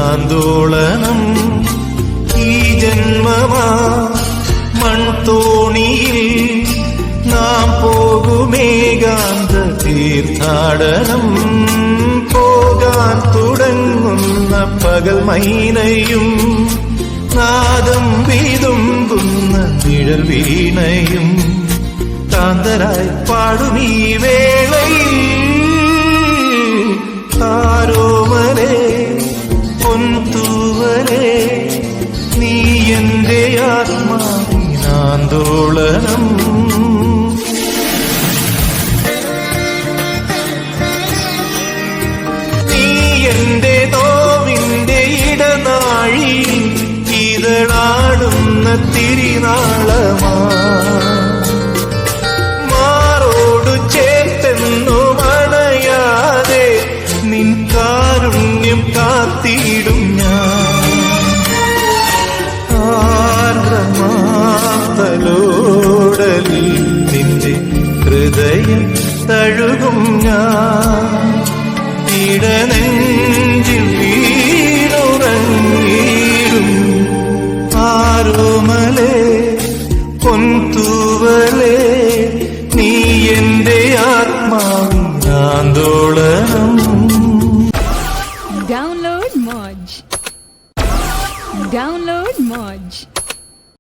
ആന്തോളനം ഈ ജന്മമാ മൺതോണിയിൽ നാം പോകുമേകാന്ത തീർത്ഥാടനം പോകാൻ തുടങ്ങുന്ന പകൽ മൈനയും നാദം വീതുമ്പുന്ന നിഴൽ വീണയും കാന്തരായി പാടുമീ വേളയിൽ ആരോമലേ പൊൻതൂവലേ നീ എന്റെ ആത്മാവിനാന്തോളനം നീ എന്റെ നോവിന്റെ ഇടനാഴി ഇതളാടുന്ന തിരിനാളമാ മാറോടു ചേർത്തെന്നു മണയാതെ നിൻ കാരുണ്യം കാത്തിടും ഞാൻ ആർദ്രമാതലോടലിൽ നിന്റെ ഹൃദയം തഴുകും ഞാൻ ഇടനെഞ്ചിൽ വീണുറങ്ങിടും ആരോമലേ പൊൻതൂവലേ നീ എന്റെ ആത്മാവിനാന്തോളനം